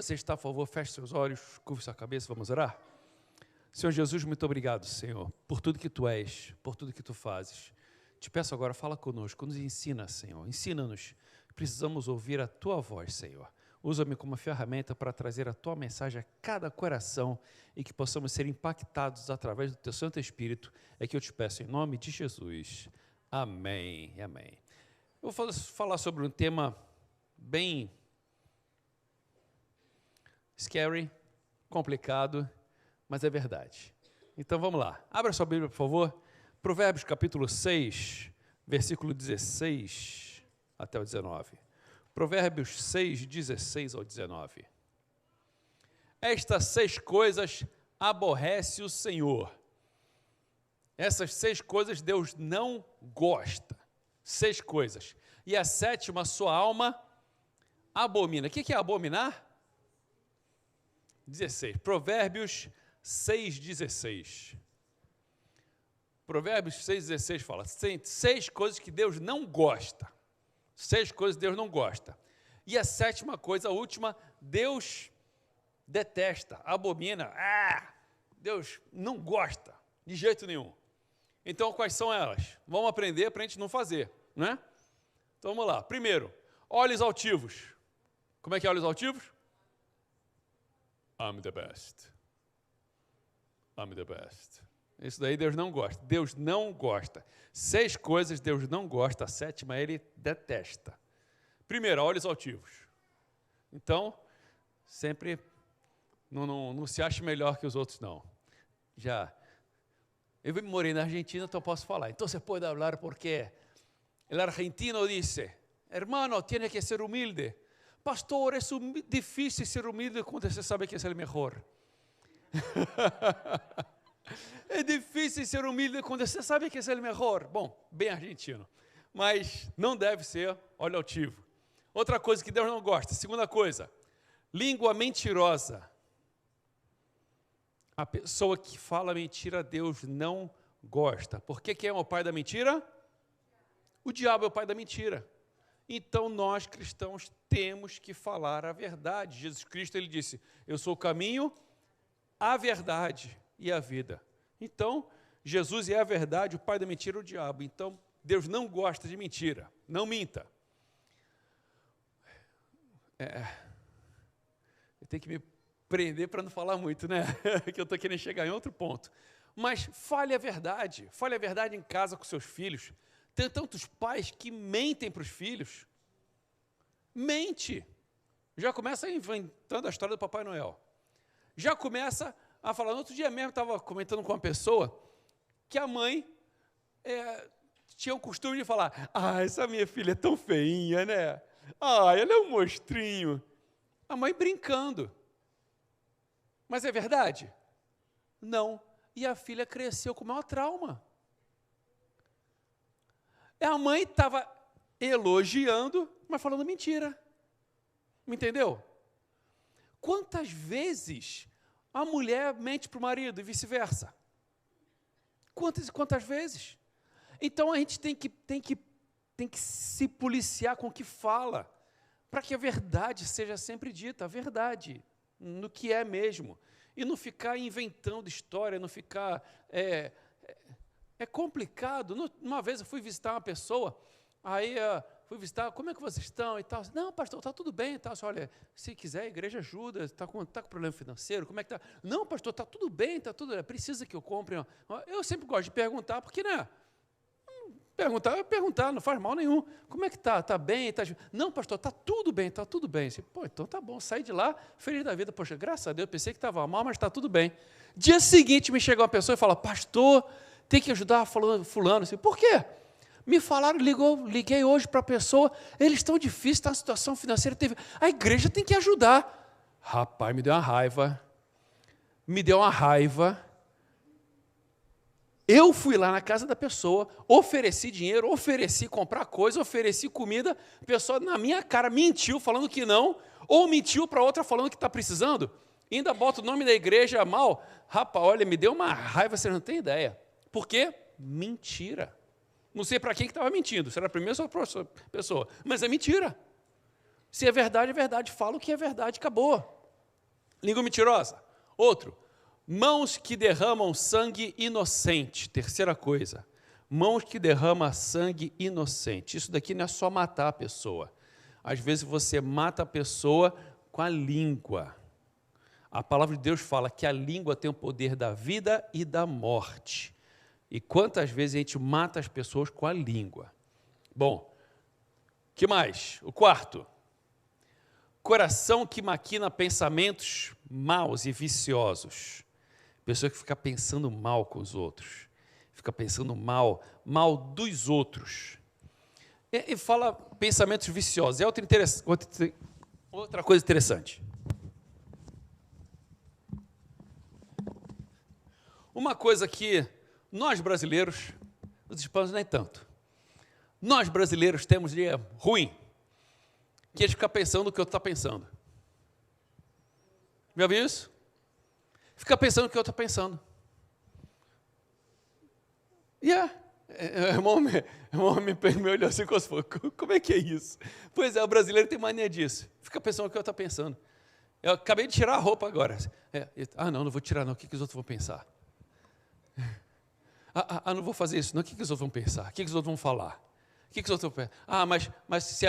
você está, por favor, feche seus olhos, curve sua cabeça, vamos orar? Senhor Jesus, muito obrigado, Senhor, por tudo que Tu és, por tudo que Tu fazes. Te peço agora, fala conosco, nos ensina, Senhor, ensina-nos. Precisamos ouvir a Tua voz, Senhor. Usa-me como ferramenta para trazer a Tua mensagem a cada coração e que possamos ser impactados através do Teu Santo Espírito. É que eu te peço em nome de Jesus. Amém, amém. Eu vou falar sobre um tema bem scary, complicado, mas é verdade. Então vamos lá. Abra sua Bíblia, por favor. Provérbios capítulo 6, versículo 16 até o 19. Provérbios 6, 16 ao 19. Estas 6 coisas aborrece o Senhor. Essas 6 coisas Deus não gosta. 6 coisas. E a 7ª, sua alma abomina. O que é abominar? 16. Provérbios 6, 16. Provérbios 6, 16 fala, 6 coisas que Deus não gosta. 6 coisas que Deus não gosta. E a 7ª coisa, a última, Deus detesta, abomina. Deus não gosta, de jeito nenhum. Então, quais são elas? Vamos aprender para a gente não fazer, né? Então, vamos lá. Primeiro, olhos altivos. Como é que é olhos altivos? I'm the best. I'm the best. Isso daí Deus não gosta. Deus não gosta. 6 coisas Deus não gosta. A 7ª Ele detesta. Primeiro, olhos altivos. Então, sempre não se ache melhor que os outros, não. Eu morei na Argentina, então posso falar. Então, você pode falar porque o argentino diz, hermano, tiene que ser humilde. Pastor, é difícil ser humilde quando você sabe que é o melhor. É difícil ser humilde quando você sabe que é o melhor. Bom, bem argentino. Mas não deve ser olho altivo. Outra coisa que Deus não gosta. Segunda coisa, língua mentirosa. A pessoa que fala mentira, Deus não gosta. Por que quem é o pai da mentira? O diabo é o pai da mentira. Então, nós cristãos temos que falar a verdade. Jesus Cristo, ele disse, eu sou o caminho, a verdade e a vida. Então, Jesus é a verdade, o pai da mentira é o diabo. Então, Deus não gosta de mentira. Não minta. Eu tenho que me prender para não falar muito, né? Que eu estou querendo chegar em outro ponto. Mas fale a verdade em casa com seus filhos. Tem tantos pais que mentem para os filhos. Mente. Já começa inventando a história do Papai Noel. Já começa a falar. No outro dia mesmo, estava comentando com uma pessoa que a mãe tinha o costume de falar, essa minha filha é tão feinha, né? Ela é um monstrinho. A mãe brincando. Mas é verdade? Não. E a filha cresceu com o maior trauma. A mãe estava elogiando, mas falando mentira. Me entendeu? Quantas vezes a mulher mente para o marido e vice-versa? Quantas e quantas vezes? Então a gente tem que se policiar com o que fala, para que a verdade seja sempre dita, a verdade, no que é mesmo. E não ficar inventando história, não ficar... É complicado. Uma vez eu fui visitar uma pessoa, aí fui visitar, como é que vocês estão e tal. Não, pastor, está tudo bem e tal. Olha, se quiser, a igreja ajuda, está com problema financeiro, como é que está? Não, pastor, está tudo bem, está tudo... Precisa que eu compre... Eu sempre gosto de perguntar, porque, né? Perguntar, não faz mal nenhum. Como é que está? Está bem? Não, pastor, está tudo bem, está tudo bem. Pô, então tá bom, saí de lá, feliz da vida. Poxa, graças a Deus, pensei que estava mal, mas está tudo bem. Dia seguinte, me chega uma pessoa e fala, pastor, tem que ajudar fulano. Por quê? Me falaram, liguei hoje para a pessoa, eles estão difíceis, está uma situação financeira, a igreja tem que ajudar. Rapaz, me deu uma raiva. Eu fui lá na casa da pessoa, ofereci dinheiro, ofereci comprar coisa, ofereci comida, a pessoa na minha cara mentiu falando que não, ou mentiu para outra falando que está precisando, ainda bota o nome da igreja mal. Rapaz, olha, me deu uma raiva, você não tem ideia. Por quê? Mentira. Não sei para quem que estava mentindo, se era para mim ou para outra pessoa, mas é mentira. Se é verdade, fala o que é verdade, acabou. Língua mentirosa. Outro, mãos que derramam sangue inocente. Terceira coisa, mãos que derramam sangue inocente. Isso daqui não é só matar a pessoa. Às vezes você mata a pessoa com a língua. A palavra de Deus fala que a língua tem o poder da vida e da morte. E quantas vezes a gente mata as pessoas com a língua? Bom, que mais? O quarto, coração que maquina pensamentos maus e viciosos. Pessoa que fica pensando mal com os outros, fica pensando mal dos outros. E fala pensamentos viciosos. É outra coisa interessante. Uma coisa que nós brasileiros, os hispanos nem tanto, nós brasileiros temos de ruim, que a gente fica pensando o que o outro está pensando. Já viu isso? Fica pensando o que o outro está pensando. E o irmão me olhou assim, como é que é isso? Pois é, o brasileiro tem mania disso. Fica pensando o que o outro está pensando. Eu acabei de tirar a roupa agora. Não vou tirar não, o que os outros vão pensar? Não vou fazer isso não, o que os outros vão pensar? O que os outros vão falar? O que os outros vão pensar? Mas se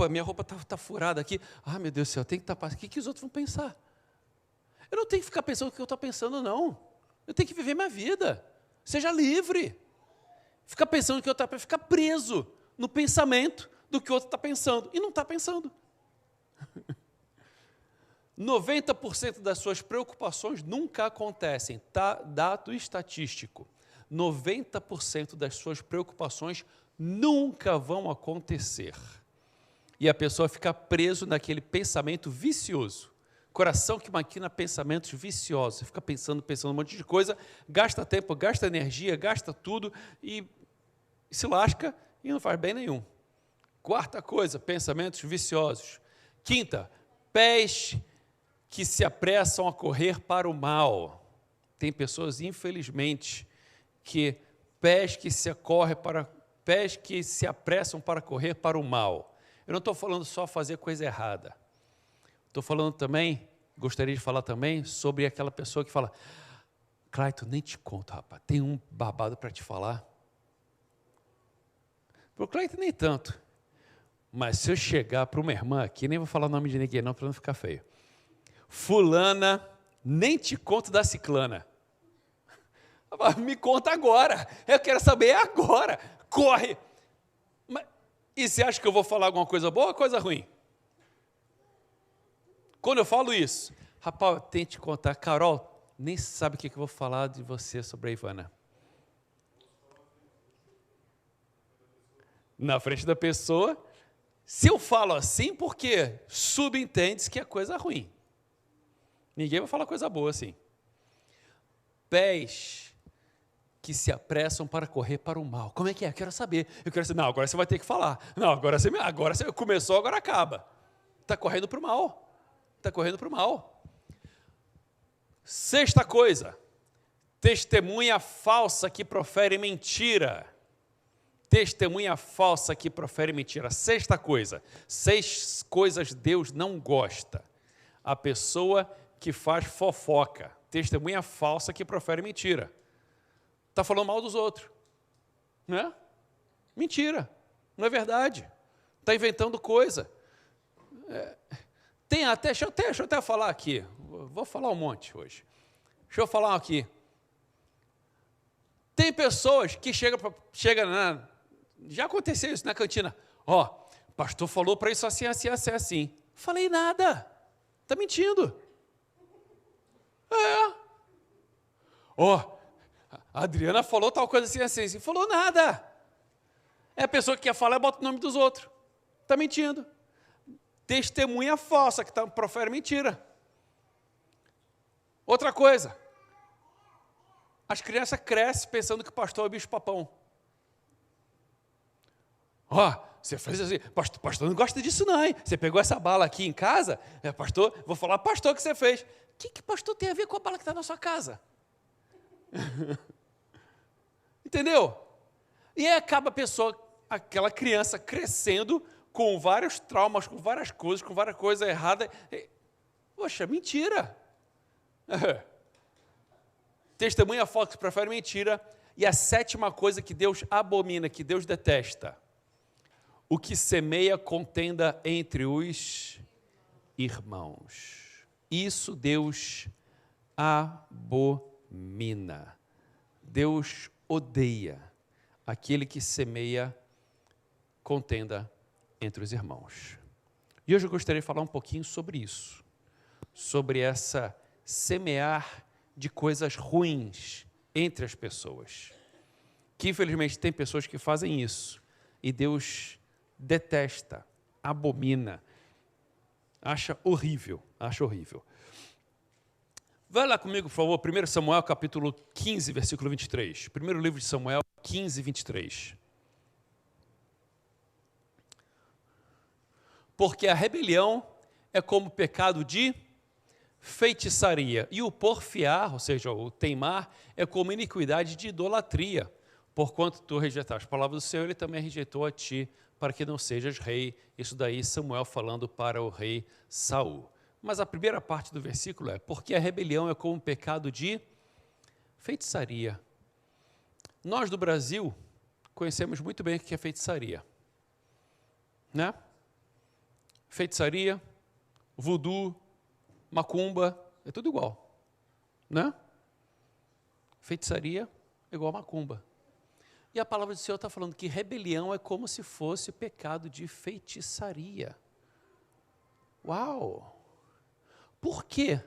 minha roupa está furada aqui, meu Deus do céu, tem que tapar. O que os outros vão pensar? Eu não tenho que ficar pensando o que eu estou pensando, não. Eu tenho que viver minha vida. Seja livre. Ficar pensando o que eu estou pensando, ficar preso no pensamento do que o outro está pensando. E não está pensando. 90% das suas preocupações nunca acontecem. Tá? Dado estatístico. 90% das suas preocupações nunca vão acontecer. E a pessoa fica preso naquele pensamento vicioso. Coração que maquina pensamentos viciosos. Você fica pensando um monte de coisa, gasta tempo, gasta energia, gasta tudo e se lasca e não faz bem nenhum. Quarta coisa, pensamentos viciosos. Quinta, pés que se apressam a correr para o mal. Tem pessoas, infelizmente, que pés que se apressam para correr para o mal. Eu não estou falando só fazer coisa errada. Estou falando também, gostaria de falar também sobre aquela pessoa que fala, Clayton, nem te conto, rapaz, tem um babado para te falar. Para o Clayton nem tanto, mas se eu chegar para uma irmã aqui, nem vou falar o nome de ninguém não, para não ficar feio. Fulana, nem te conto da ciclana. Me conta agora, eu quero saber agora, corre. E você acha que eu vou falar alguma coisa boa ou coisa ruim? Quando eu falo isso, rapaz, eu tenho que te contar, Carol, nem sabe o que eu vou falar de você sobre a Ivana. Na frente da pessoa, se eu falo assim, porque subentende-se que é coisa ruim. Ninguém vai falar coisa boa assim. Pés que se apressam para correr para o mal. Como é que é? Eu quero saber. Não, agora você vai ter que falar. Não, agora você começou, agora acaba. Está correndo para o mal. Está correndo para o mal. Sexta coisa, testemunha falsa que profere mentira. Testemunha falsa que profere mentira. Sexta coisa, 6 coisas Deus não gosta. A pessoa que faz fofoca, testemunha falsa que profere mentira. Está falando mal dos outros. Não é? Mentira, não é verdade. Está inventando coisa. Tem até, deixa eu até falar aqui, vou falar um monte hoje. Deixa eu falar aqui. Tem pessoas que chegam já aconteceu isso na cantina. O pastor falou para isso assim, assim, assim, assim. Falei nada. Está mentindo. A Adriana falou tal coisa assim, assim, assim. Falou nada. É a pessoa que quer falar e bota o nome dos outros. Está mentindo. Testemunha falsa, que profere mentira. Outra coisa, as crianças crescem pensando que o pastor é o bicho-papão. Você fez assim, pastor não gosta disso não, hein? Você pegou essa bala aqui em casa, pastor, vou falar, pastor, o que você fez? O que pastor tem a ver com a bala que está na sua casa? Entendeu? E aí acaba a pessoa, aquela criança crescendo com vários traumas, com várias coisas erradas. Poxa, mentira. Testemunha falsa, prefere mentira. E a 7ª coisa que Deus abomina, que Deus detesta: o que semeia contenda entre os irmãos. Isso Deus abomina. Deus odeia aquele que semeia contenda entre os irmãos. E hoje eu gostaria de falar um pouquinho sobre isso, sobre essa semear de coisas ruins entre as pessoas, que infelizmente tem pessoas que fazem isso, e Deus detesta, abomina, acha horrível, Vai lá comigo, por favor, 1 Samuel, capítulo 15, versículo 23. Primeiro livro de Samuel, 15, 23. Porque a rebelião é como pecado de feitiçaria, e o porfiar, ou seja, o teimar, é como iniquidade de idolatria. Porquanto tu rejeitaste a palavra do Senhor, ele também rejeitou a ti, para que não sejas rei. Isso daí Samuel falando para o rei Saul. Mas a primeira parte do versículo é: porque a rebelião é como um pecado de feitiçaria. Nós do Brasil conhecemos muito bem o que é feitiçaria, né? Feitiçaria, voodoo, macumba, é tudo igual, né? Feitiçaria é igual a macumba. E a palavra do Senhor está falando que rebelião é como se fosse pecado de feitiçaria. Uau! Por que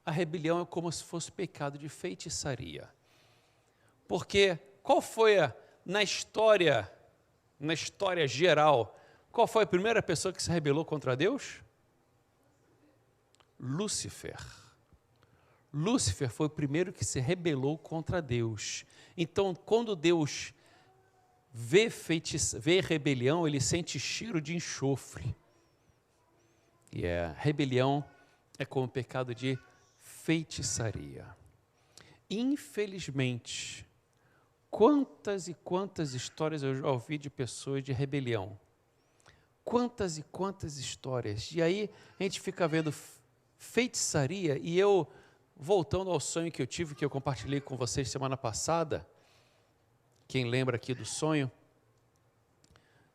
a rebelião é como se fosse pecado de feitiçaria? Porque qual foi na história geral, qual foi a primeira pessoa que se rebelou contra Deus? Lúcifer. Lúcifer foi o primeiro que se rebelou contra Deus. Então, quando Deus vê rebelião, ele sente cheiro de enxofre. E rebelião é como pecado de feitiçaria. Infelizmente, quantas e quantas histórias eu já ouvi de pessoas de rebelião. Quantas e quantas histórias. E aí a gente fica vendo feitiçaria, e eu, voltando ao sonho que eu tive, que eu compartilhei com vocês semana passada, quem lembra aqui do sonho,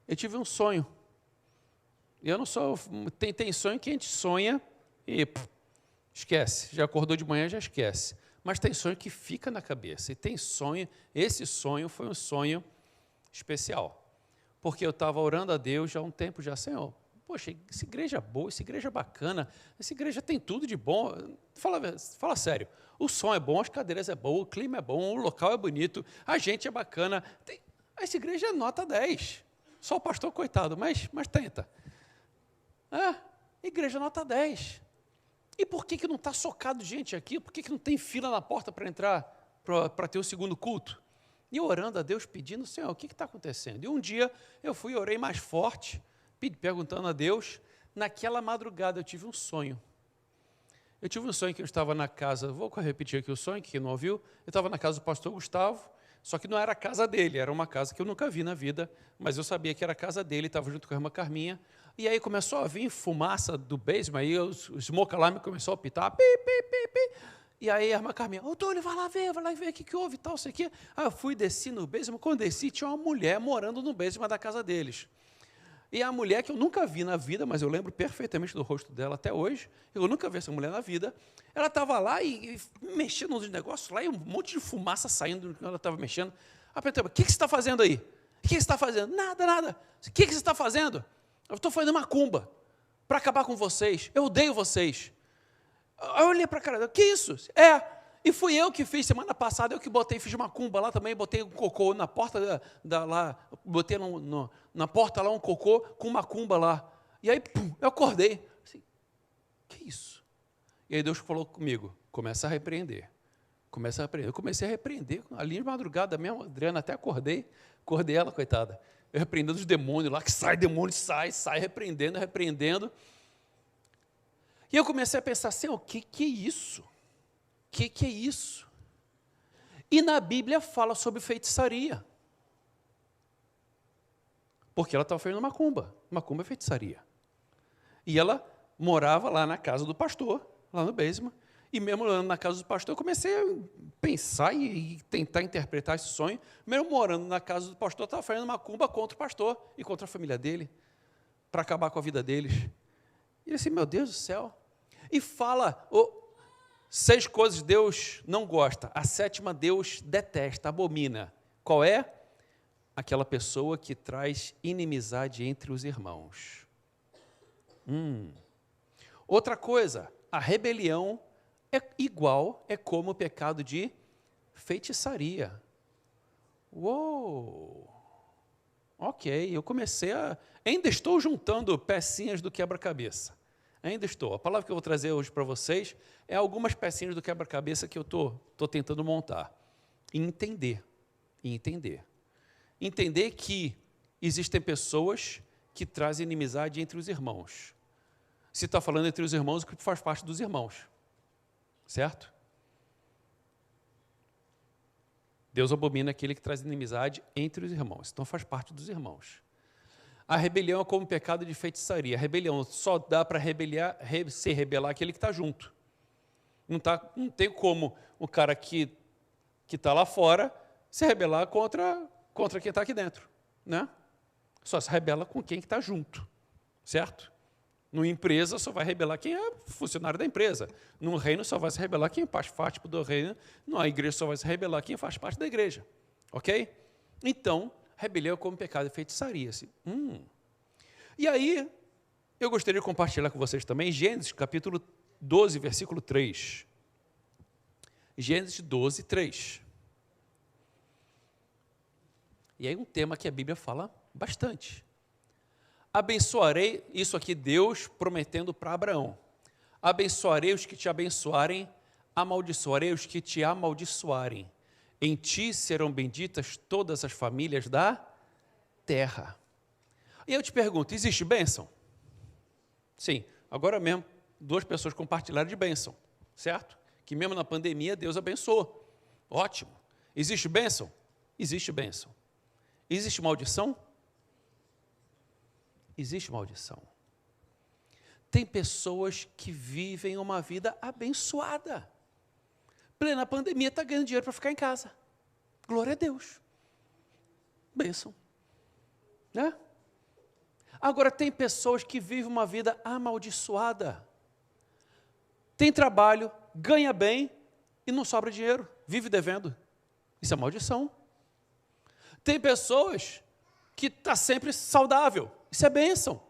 eu tive um sonho. Eu não sou, tem sonho que a gente sonha e esquece, já acordou de manhã, já esquece. Mas tem sonho que fica na cabeça, e tem sonho, esse sonho foi um sonho especial, porque eu estava orando a Deus já há um tempo, Senhor, poxa, essa igreja é boa, essa igreja é bacana, essa igreja tem tudo de bom, fala sério, o som é bom, as cadeiras é bom, o clima é bom, o local é bonito, a gente é bacana, essa igreja é nota 10, só o pastor coitado, mas tenta. Igreja nota 10. E por que não está socado gente aqui? Por que não tem fila na porta para entrar, para ter o segundo culto? E eu orando a Deus, pedindo, Senhor, o que está acontecendo? E um dia eu fui e orei mais forte, perguntando a Deus. Naquela madrugada eu tive um sonho. Eu tive um sonho que eu estava na casa, vou repetir aqui o sonho, que quem não ouviu, eu estava na casa do pastor Gustavo, só que não era a casa dele, era uma casa que eu nunca vi na vida, mas eu sabia que era a casa dele, estava junto com a irmã Carminha. E aí começou a vir fumaça do basement, aí o smoke alarm começou a apitar, pi, pi, pi, pi. E aí a irmã Carminha, Túlio, vai lá ver o que houve e tal, isso aqui. Aí eu fui, desci no basement, quando desci tinha uma mulher morando no basement da casa deles. E a mulher que eu nunca vi na vida, mas eu lembro perfeitamente do rosto dela até hoje, eu nunca vi essa mulher na vida, ela estava lá e mexendo nos negócios lá, e um monte de fumaça saindo quando ela estava mexendo. Aí eu perguntei, o que você está fazendo aí? O que você está fazendo? Nada. O que você está fazendo? Eu estou fazendo macumba para acabar com vocês. Eu odeio vocês. Eu olhei para a cara dela. Que isso? E fui eu que fiz semana passada, eu que fiz macumba lá também, botei um cocô na porta lá, botei na porta lá um cocô com macumba lá. E aí, eu acordei. Assim, que isso? E aí Deus falou comigo, começa a repreender. Eu comecei a repreender, ali de madrugada mesmo, a Adriana, até acordei ela, coitada. Eu repreendendo os demônios lá, que demônio, sai, repreendendo. E eu comecei a pensar assim, o que é isso? O que é isso? E na Bíblia fala sobre feitiçaria. Porque ela estava fazendo macumba. Macumba é feitiçaria. E ela morava lá na casa do pastor, lá no basement. E mesmo morando na casa do pastor, eu comecei a pensar e tentar interpretar esse sonho. Mesmo morando na casa do pastor, eu estava fazendo macumba contra o pastor e contra a família dele, para acabar com a vida deles. E ele disse, meu Deus do céu. E fala, 6 coisas Deus não gosta, a 7ª Deus detesta, abomina. Qual é? Aquela pessoa que traz inimizade entre os irmãos. Outra coisa, a rebelião é como o pecado de feitiçaria. Uou! Ok, eu comecei ainda estou juntando pecinhas do quebra-cabeça. Ainda estou. A palavra que eu vou trazer hoje para vocês é algumas pecinhas do quebra-cabeça que eu estou tentando montar. E entender. Entender que existem pessoas que trazem inimizade entre os irmãos. Se está falando entre os irmãos, o que faz parte dos irmãos. Certo? Deus abomina aquele que traz inimizade entre os irmãos. Então faz parte dos irmãos. A rebelião é como pecado de feitiçaria. A rebelião só dá para se rebelar aquele que está junto. Não tem como o cara que está lá fora se rebelar contra quem está aqui dentro. Né? Só se rebela com quem está junto. Certo? Numa empresa só vai rebelar quem é funcionário da empresa. Num reino só vai se rebelar quem faz parte do reino. Numa igreja só vai se rebelar quem faz parte da igreja. Ok? Então, rebelião é como pecado de feitiçaria. E aí, eu gostaria de compartilhar com vocês também Gênesis capítulo 12, versículo 3. Gênesis 12, 3. E aí um tema que a Bíblia fala bastante. Abençoarei, isso aqui Deus prometendo para Abraão. Abençoarei os que te abençoarem, amaldiçoarei os que te amaldiçoarem. Em ti serão benditas todas as famílias da terra. E eu te pergunto, existe bênção? Sim, agora mesmo 2 pessoas compartilharam de bênção, certo? Que mesmo na pandemia Deus abençoou. Ótimo. Existe bênção? Existe bênção. Existe maldição? Existe maldição. Tem pessoas que vivem uma vida abençoada. Plena pandemia, está ganhando dinheiro para ficar em casa. Glória a Deus. Bênção. Né? Agora, tem pessoas que vivem uma vida amaldiçoada. Tem trabalho, ganha bem e não sobra dinheiro. Vive devendo. Isso é maldição. Tem pessoas que estão sempre saudável. Isso é bênção.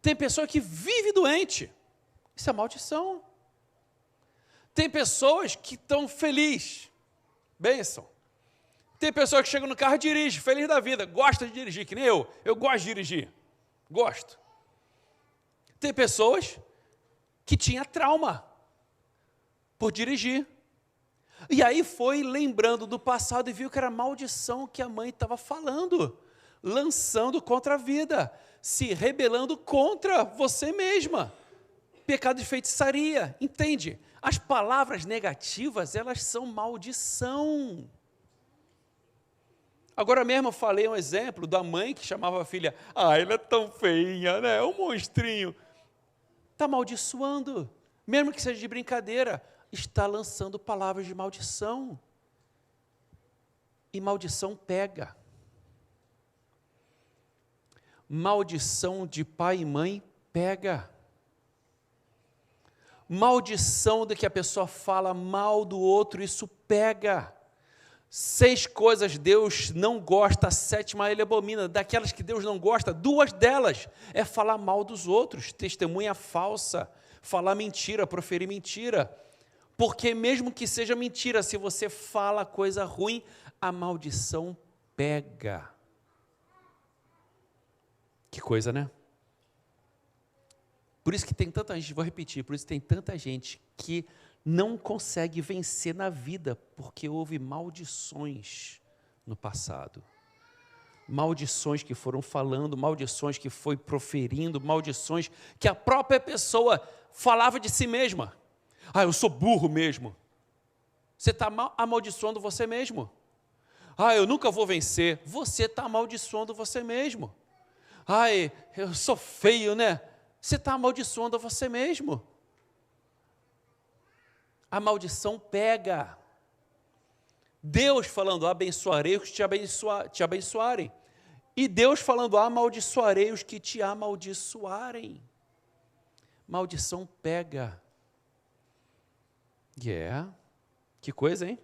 Tem pessoa que vive doente. Isso é maldição. Tem pessoas que estão felizes. Bênção. Tem pessoa que chega no carro e dirige, feliz da vida, gosta de dirigir, que nem eu. Eu gosto de dirigir. Gosto. Tem pessoas que tinham trauma por dirigir. E aí foi lembrando do passado e viu que era maldição que a mãe estava falando, lançando contra a vida, se rebelando contra você mesma. Pecado de feitiçaria, entende? As palavras negativas, elas são maldição. Agora mesmo eu falei um exemplo da mãe que chamava a filha, ela é tão feinha, né? É um monstrinho. Está amaldiçoando, mesmo que seja de brincadeira, está lançando palavras de maldição. E maldição pega. Maldição de pai e mãe pega. Maldição de que a pessoa fala mal do outro, isso pega. 6 coisas Deus não gosta, a 7ª ele abomina. Daquelas que Deus não gosta, 2 delas é falar mal dos outros, testemunha falsa, falar mentira, proferir mentira. Porque mesmo que seja mentira, se você fala coisa ruim, a maldição pega. Que coisa, né? Por isso que tem tanta gente, vou repetir, por isso tem tanta gente que não consegue vencer na vida, porque houve maldições no passado. Maldições que foram falando, maldições que foi proferindo, maldições que a própria pessoa falava de si mesma. Eu sou burro mesmo. Você está amaldiçoando você mesmo. Eu nunca vou vencer. Você está amaldiçoando você mesmo. Eu sou feio, né? Você está amaldiçoando você mesmo. A maldição pega. Deus falando, abençoarei os que te abençoarem. E Deus falando, amaldiçoarei os que te amaldiçoarem. Maldição pega. Que coisa, hein?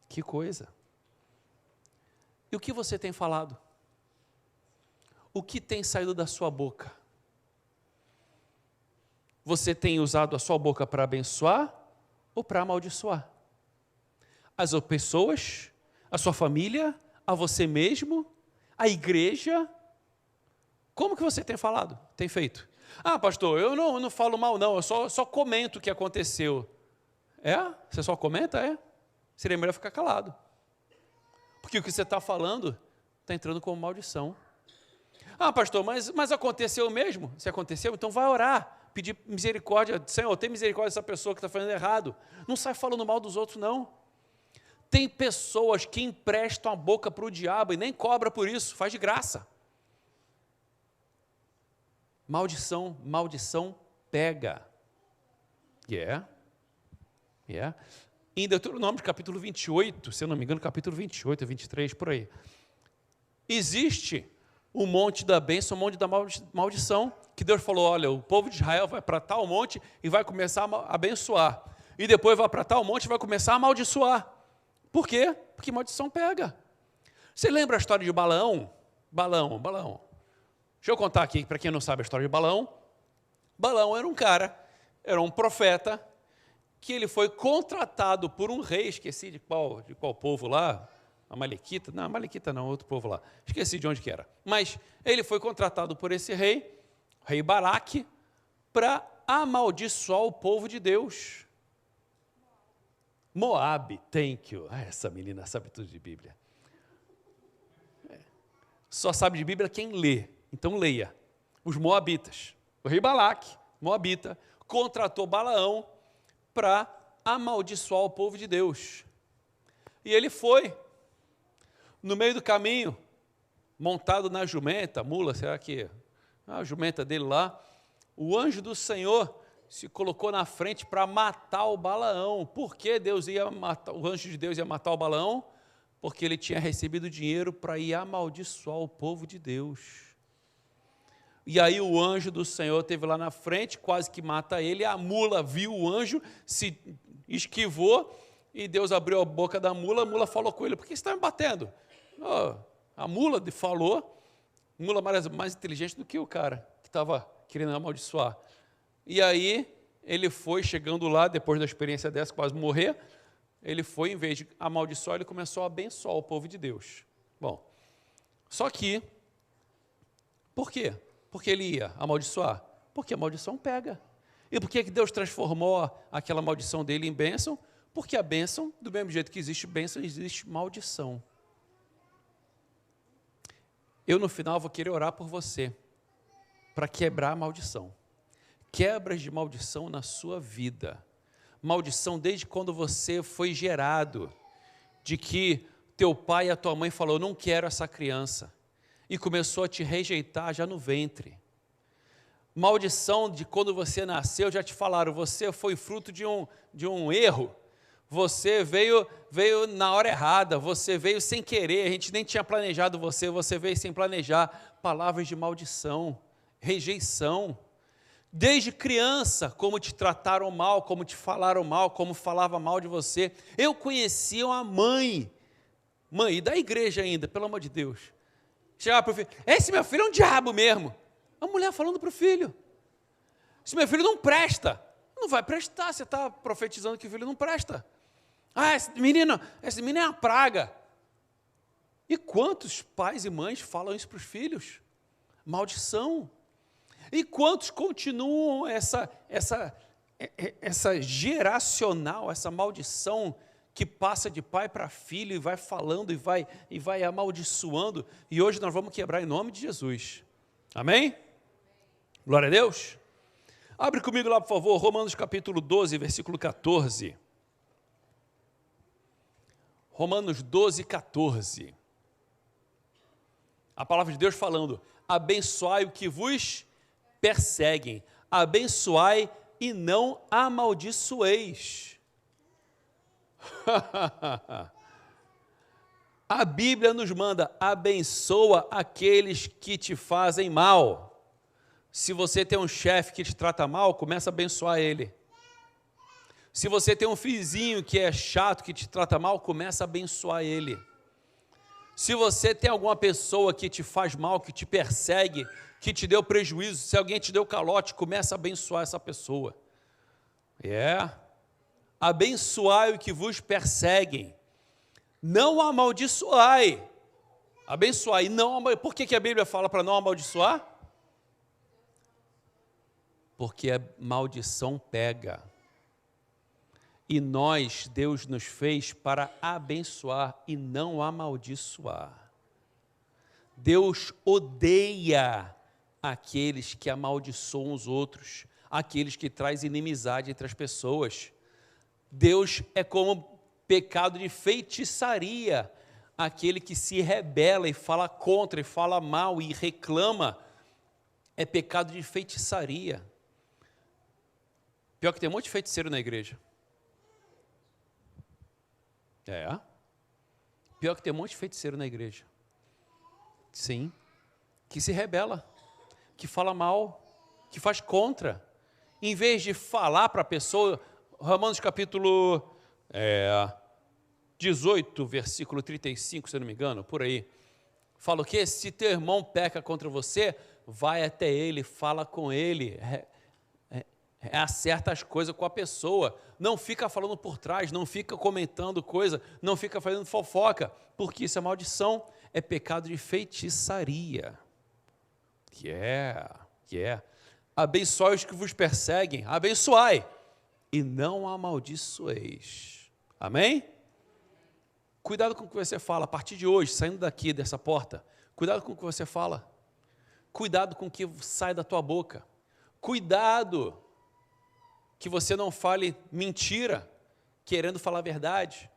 Que coisa. E o que você tem falado? O que tem saído da sua boca? Você tem usado a sua boca para abençoar ou para amaldiçoar? As pessoas, a sua família, a você mesmo, a igreja? Como que você tem falado, tem feito? Ah, pastor, eu não falo mal não, eu só comento o que aconteceu. É? Você só comenta? É? Seria melhor ficar calado. Porque o que você está falando está entrando como maldição. Ah, pastor, mas aconteceu mesmo? Se aconteceu, então vai orar. Pedir misericórdia. Senhor, tem misericórdia dessa pessoa que está fazendo errado. Não sai falando mal dos outros, não. Tem pessoas que emprestam a boca para o diabo e nem cobra por isso, faz de graça. Maldição pega. Em Deuteronômio, capítulo 28, se eu não me engano, capítulo 28, 23, por aí. Existe o monte da bênção, o monte da maldição, que Deus falou, olha, o povo de Israel vai para tal monte e vai começar a abençoar. E depois vai para tal monte e vai começar a amaldiçoar. Por quê? Porque maldição pega. Você lembra a história de Balaão? Balaão. Deixa eu contar aqui, para quem não sabe a história de Balaão. Balaão era um cara, era um profeta, que ele foi contratado por um rei, esqueci de qual povo lá, Amalequita não, outro povo lá, esqueci de onde que era. Mas ele foi contratado por esse rei, o rei Balaque, para amaldiçoar o povo de Deus. Moabe, thank you. Essa menina sabe tudo de Bíblia. Só sabe de Bíblia quem lê, então leia. Os moabitas. O rei Balaque, moabita, contratou Balaão para amaldiçoar o povo de Deus. E ele foi, no meio do caminho, montado na jumenta, mula, será que a jumenta dele lá, o anjo do Senhor se colocou na frente para matar o Balaão. Por que o anjo de Deus ia matar o Balaão? Porque ele tinha recebido dinheiro para ir amaldiçoar o povo de Deus. E aí o anjo do Senhor esteve lá na frente, quase que mata ele, a mula viu o anjo, se esquivou, e Deus abriu a boca da mula, a mula falou com ele, por que você está me batendo? Oh, a mula falou, mula mais inteligente do que o cara, que estava querendo amaldiçoar. E aí ele foi, chegando lá, depois da experiência dessa, quase morrer, ele foi, em vez de amaldiçoar, ele começou a abençoar o povo de Deus. Bom, só que, por quê? Porque ele ia amaldiçoar? Porque a maldição pega. E por que Deus transformou aquela maldição dele em bênção? Porque a bênção, do mesmo jeito que existe bênção, existe maldição. Eu, no final, vou querer orar por você, para quebrar a maldição. Quebras de maldição na sua vida. Maldição desde quando você foi gerado, de que teu pai e a tua mãe falou, não quero essa criança, e começou a te rejeitar já no ventre. Maldição de quando você nasceu, já te falaram, você foi fruto de um erro, você veio na hora errada, você veio sem querer, a gente nem tinha planejado você veio sem planejar. Palavras de maldição, rejeição. Desde criança, como te trataram mal, como te falaram mal, como falava mal de você. Eu conhecia uma mãe e da igreja ainda, pelo amor de Deus. Chegava para o filho, esse meu filho é um diabo mesmo. A mulher falando para o filho, esse meu filho não presta. Não vai prestar, você está profetizando que o filho não presta. Ah, esse menino é uma praga. E quantos pais e mães falam isso para os filhos? Maldição. E quantos continuam essa geracional, essa maldição que passa de pai para filho e vai falando e vai amaldiçoando, e hoje nós vamos quebrar em nome de Jesus. Amém? Glória a Deus. Abre comigo lá, por favor, Romanos capítulo 12, versículo 14. Romanos 12, 14. A palavra de Deus falando, abençoai o que vos perseguem, abençoai e não amaldiçoeis. A Bíblia nos manda: abençoa aqueles que te fazem mal. Se você tem um chefe que te trata mal, começa a abençoar ele. Se você tem um vizinho que é chato, que te trata mal, começa a abençoar ele. Se você tem alguma pessoa que te faz mal, que te persegue, que te deu prejuízo, se alguém te deu calote, começa a abençoar essa pessoa. Abençoai o que vos perseguem. Não amaldiçoai. Abençoai, não amaldiçoai. Por que a Bíblia fala para não amaldiçoar? Porque a maldição pega. E nós, Deus nos fez para abençoar e não amaldiçoar. Deus odeia aqueles que amaldiçoam os outros, aqueles que trazem inimizade entre as pessoas. Deus é como pecado de feitiçaria, aquele que se rebela e fala contra, e fala mal e reclama, é pecado de feitiçaria. Pior que tem um monte de feiticeiro na igreja. Pior que tem um monte de feiticeiro na igreja. Sim, que se rebela, que fala mal, que faz contra. Em vez de falar para a pessoa, Romanos capítulo 18, versículo 35, se eu não me engano, por aí, fala o quê? Se teu irmão peca contra você, vai até ele, fala com ele, acerta as coisas com a pessoa, não fica falando por trás, não fica comentando coisa, não fica fazendo fofoca, porque isso é maldição, é pecado de feitiçaria. Abençoai os que vos perseguem, abençoai, e não amaldiçoeis. Amém? Cuidado com o que você fala, a partir de hoje, saindo daqui dessa porta, cuidado com o que você fala, cuidado com o que sai da tua boca, cuidado que você não fale mentira, querendo falar a verdade.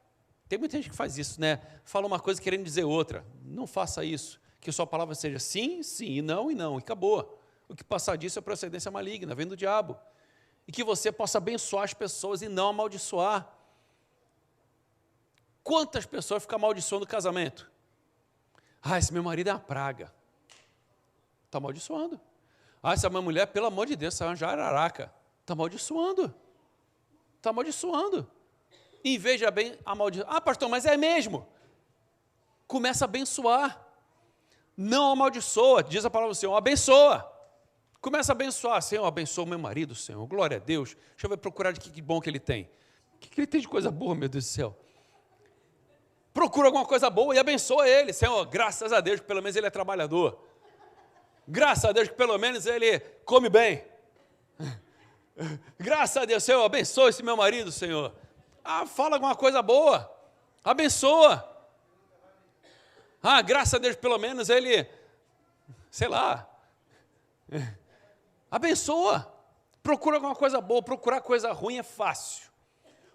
Tem muita gente que faz isso, né? Fala uma coisa querendo dizer outra. Não faça isso, que sua palavra seja sim, sim, e não, e acabou. O que passar disso é procedência maligna, vem do diabo. E que você possa abençoar as pessoas e não amaldiçoar. Quantas pessoas ficam amaldiçoando o casamento? Esse meu marido é uma praga. Está amaldiçoando. Essa minha mulher, pelo amor de Deus, é uma jararaca. Está amaldiçoando. Está amaldiçoando. Em vez de amaldiçoar. Pastor, mas é mesmo. Começa a abençoar. Não amaldiçoa, diz a palavra do Senhor, abençoa. Começa a abençoar. Senhor, abençoa o meu marido, Senhor. Glória a Deus. Deixa eu ver, procurar de que bom que ele tem. O que ele tem de coisa boa, meu Deus do céu? Procura alguma coisa boa e abençoa ele. Senhor, graças a Deus que pelo menos ele é trabalhador. Graças a Deus que pelo menos ele come bem. Graças a Deus, Senhor, abençoa esse meu marido, Senhor. Fala alguma coisa boa. Abençoa. Graças a Deus pelo menos ele, sei lá. Abençoa. Procura alguma coisa boa. Procurar coisa ruim é fácil.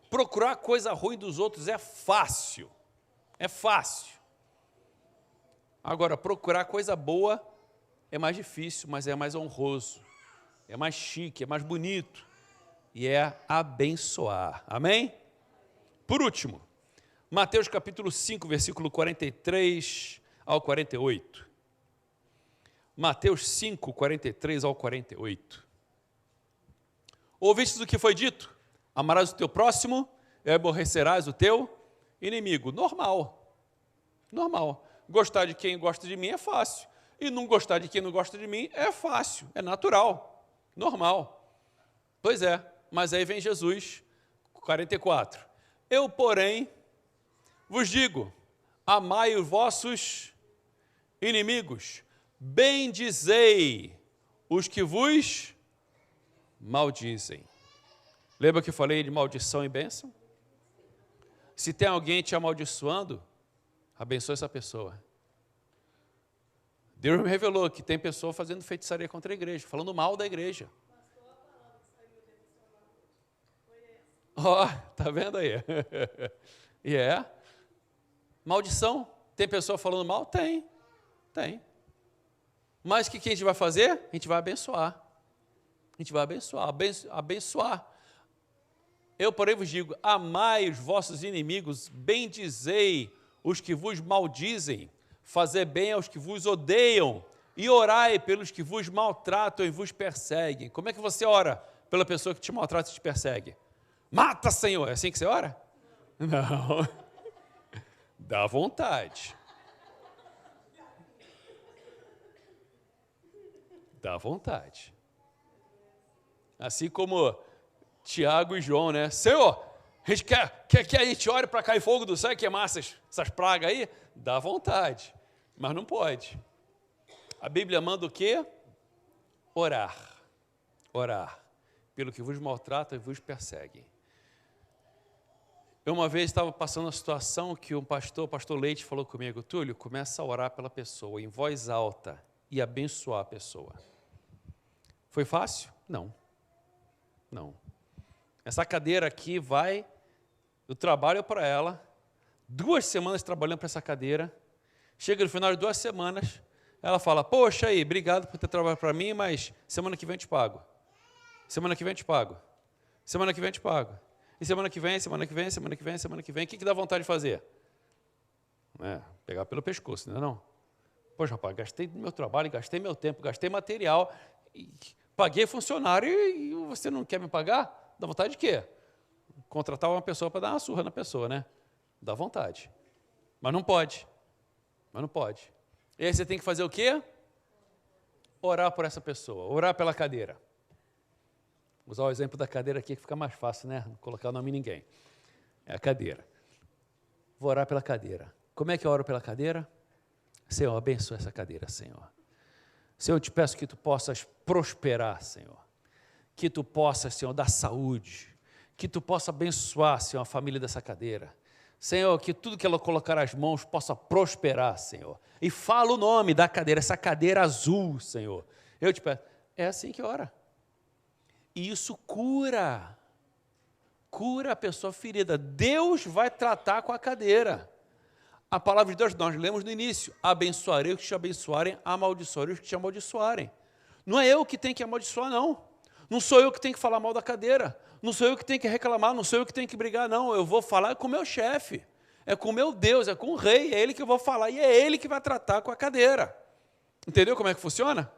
Procurar coisa ruim dos outros é fácil. É fácil. Agora, procurar coisa boa é mais difícil, mas é mais honroso. É mais chique, é mais bonito. E é abençoar. Amém? Por último, Mateus capítulo 5, versículo 43 ao 48. Mateus 5, 43 ao 48. Ouvistes o que foi dito? Amarás o teu próximo e aborrecerás o teu inimigo. Normal. Normal. Gostar de quem gosta de mim é fácil. E não gostar de quem não gosta de mim é fácil, é natural, normal. Pois é, mas aí vem Jesus, 44. Eu, porém, vos digo, amai os vossos inimigos, bendizei os que vos maldizem. Lembra que eu falei de maldição e bênção? Se tem alguém te amaldiçoando, abençoe essa pessoa. Deus me revelou que tem pessoa fazendo feitiçaria contra a igreja, falando mal da igreja. Tá vendo aí? Maldição. Tem pessoa falando mal? Tem. Mas o que a gente vai fazer? A gente vai abençoar. A gente vai abençoar. Eu, porém, vos digo, amai os vossos inimigos, bendizei os que vos maldizem, fazei bem aos que vos odeiam, e orai pelos que vos maltratam e vos perseguem. Como é que você ora pela pessoa que te maltrata e te persegue? Mata, Senhor! É assim que você ora? Não. Dá vontade. Dá vontade. Assim como Tiago e João, né? Senhor, a gente quer que a gente ore para cair fogo do céu e queimar essas pragas aí? Dá vontade, mas não pode. A Bíblia manda o quê? Orar. Orar. Pelo que vos maltrata e vos perseguem. Eu uma vez estava passando uma situação que o pastor Leite falou comigo, Túlio, começa a orar pela pessoa em voz alta e abençoar a pessoa. Foi fácil? Não. Não. Essa cadeira aqui vai, eu trabalho para ela, 2 semanas trabalhando para essa cadeira, chega no final de 2 semanas, ela fala, poxa aí, obrigado por ter trabalhado para mim, mas semana que vem eu te pago. Semana que vem eu te pago. Semana que vem eu te pago. E semana que vem, o que dá vontade de fazer? Pegar pelo pescoço, não é não? Poxa, rapaz, gastei meu trabalho, gastei meu tempo, gastei material, paguei funcionário e você não quer me pagar? Dá vontade de quê? Contratar uma pessoa para dar uma surra na pessoa, né? Dá vontade. Mas não pode. E aí você tem que fazer o quê? Orar por essa pessoa, orar pela cadeira. Vou usar o exemplo da cadeira aqui que fica mais fácil, né? Não colocar o nome em ninguém. É a cadeira. Vou orar pela cadeira. Como é que eu oro pela cadeira? Senhor, abençoa essa cadeira, Senhor. Senhor, eu te peço que tu possas prosperar, Senhor. Que tu possas, Senhor, dar saúde. Que tu possa abençoar, Senhor, a família dessa cadeira. Senhor, que tudo que ela colocar as mãos possa prosperar, Senhor. E fala o nome da cadeira, essa cadeira azul, Senhor. Eu te peço. É assim que ora. E isso cura a pessoa ferida. Deus vai tratar com a cadeira. A palavra de Deus, nós lemos no início, abençoarei os que te abençoarem, amaldiçoarei os que te amaldiçoarem. Não é eu que tenho que amaldiçoar, não. Não sou eu que tenho que falar mal da cadeira. Não sou eu que tenho que reclamar, não sou eu que tenho que brigar, não. Eu vou falar com o meu chefe, é com o meu Deus, é com o rei, é ele que eu vou falar, e é ele que vai tratar com a cadeira. Entendeu como é que funciona?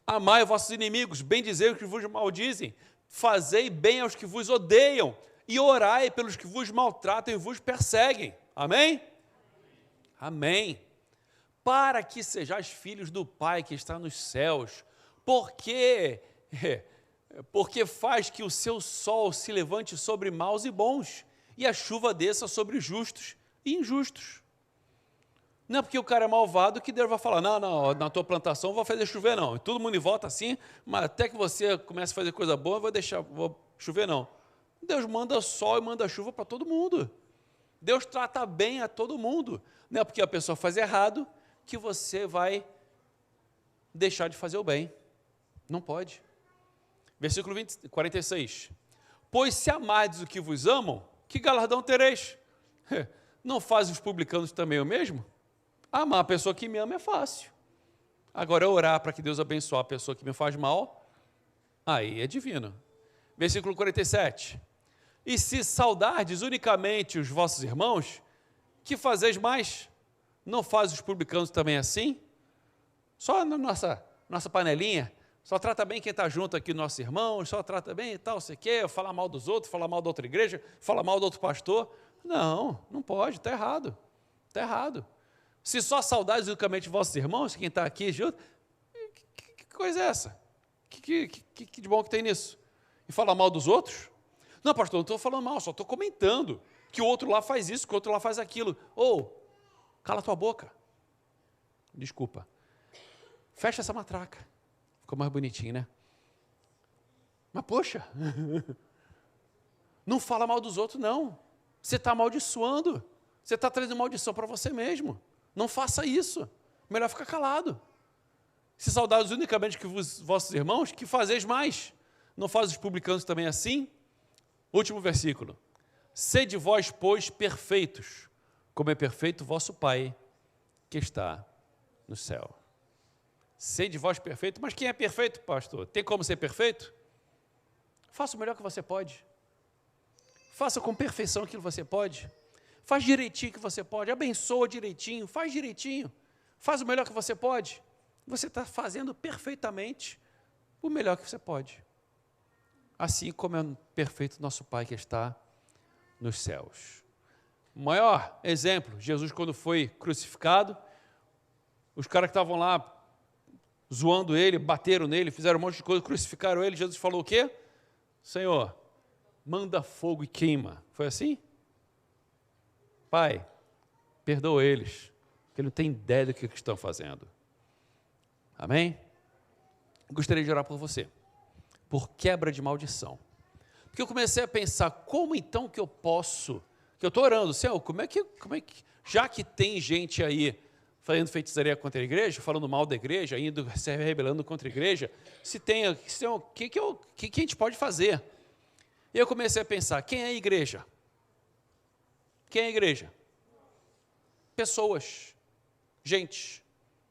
Amai os vossos inimigos, bendizei os que vos maldizem, fazei bem aos que vos odeiam, e orai pelos que vos maltratam e vos perseguem. Amém? Amém. Para que sejais filhos do Pai que está nos céus, porque faz que o seu sol se levante sobre maus e bons, e a chuva desça sobre justos e injustos. Não é porque o cara é malvado que Deus vai falar, não, na tua plantação não vou fazer chover não. E todo mundo volta assim, mas até que você comece a fazer coisa boa, vou chover não. Deus manda sol e manda chuva para todo mundo. Deus trata bem a todo mundo. Não é porque a pessoa faz errado que você vai deixar de fazer o bem. Não pode. Versículo 46. Pois se amardes o que vos amam, que galardão tereis? Não fazem os publicanos também o mesmo? Amar a pessoa que me ama é fácil. Agora, orar para que Deus abençoe a pessoa que me faz mal, aí é divino. Versículo 47. E se saudardes unicamente os vossos irmãos, que fazeis mais? Não faz os publicanos também assim? Só na nossa panelinha, só trata bem quem está junto aqui, nossos irmãos, só trata bem e tal, você quer falar mal dos outros, falar mal da outra igreja, falar mal do outro pastor. Não pode, está errado. Está errado. Se só saudades unicamente de vossos irmãos, quem está aqui junto, que coisa é essa? Que de bom que tem nisso? E falar mal dos outros? Não, pastor, não estou falando mal, só estou comentando que o outro lá faz isso, que o outro lá faz aquilo. Cala tua boca. Desculpa. Fecha essa matraca. Ficou mais bonitinho, né? Mas, poxa, não fala mal dos outros, não. Você está amaldiçoando. Você está trazendo maldição para você mesmo. Não faça isso. Melhor ficar calado. Se saudados unicamente que vossos irmãos, que fazeis mais? Não faz os publicanos também assim? Último versículo. Sede vós, pois, perfeitos, como é perfeito o vosso Pai que está no céu. Ser de vós perfeito. Mas quem é perfeito, pastor? Tem como ser perfeito? Faça o melhor que você pode. Faça com perfeição aquilo que você pode. Faz direitinho que você pode. Abençoa direitinho. Faz direitinho. Faz o melhor que você pode. Você está fazendo perfeitamente o melhor que você pode. Assim como é perfeito nosso Pai que está nos céus. O maior exemplo, Jesus quando foi crucificado, os caras que estavam lá zoando ele, bateram nele, fizeram um monte de coisa, crucificaram ele, Jesus falou o quê? Senhor, manda fogo e queima. Foi assim? Pai, perdoa eles, porque não tem ideia do que estão fazendo. Amém? Gostaria de orar por você, por quebra de maldição. Porque eu comecei a pensar, como então que eu posso, que eu estou orando, Senhor, como é que, já que tem gente aí fazendo feitiçaria contra a igreja, falando mal da igreja, indo se rebelando contra a igreja, o que a gente pode fazer? E eu comecei a pensar, quem é a igreja? Quem é a igreja? Pessoas, gente.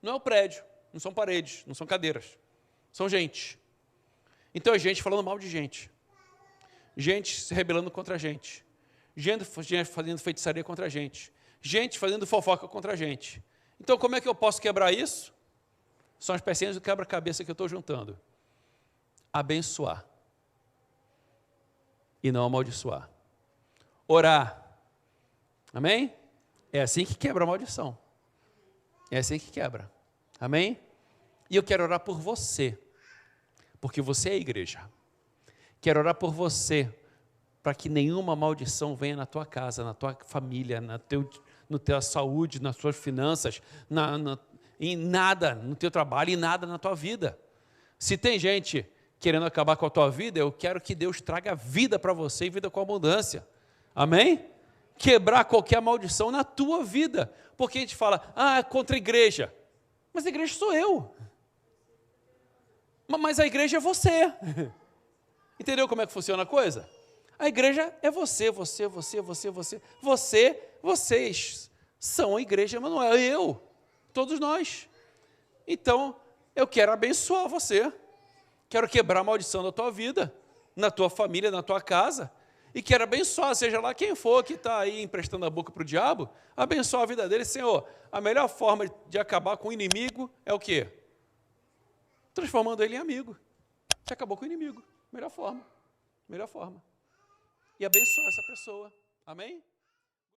Não é o prédio, não são paredes, não são cadeiras, são gente. Então é gente falando mal de gente. Gente se rebelando contra a gente. Gente fazendo feitiçaria contra a gente. Gente fazendo fofoca contra a gente. Então, como é que eu posso quebrar isso? São as pecinhas do quebra-cabeça que eu estou juntando. Abençoar. E não amaldiçoar. Orar. Amém? É assim que quebra a maldição. É assim que quebra. Amém? E eu quero orar por você. Porque você é a igreja. Quero orar por você. Para que nenhuma maldição venha na tua casa, na tua família, na tua saúde, nas tuas finanças, em nada, no teu trabalho, em nada na tua vida. Se tem gente querendo acabar com a tua vida, eu quero que Deus traga vida para você e vida com abundância. Amém? Quebrar qualquer maldição na tua vida. Porque a gente fala, contra a igreja. Mas a igreja sou eu. Mas a igreja é você. Entendeu como é que funciona a coisa? A igreja é você. Vocês são a igreja, mas não é eu. Todos nós. Então, eu quero abençoar você. Quero quebrar a maldição da tua vida, na tua família, na tua casa. E quero abençoar, seja lá quem for que está aí emprestando a boca para o diabo, abençoar a vida dele. Senhor, a melhor forma de acabar com o inimigo é o quê? Transformando ele em amigo. Você acabou com o inimigo. Melhor forma. E abençoar essa pessoa. Amém?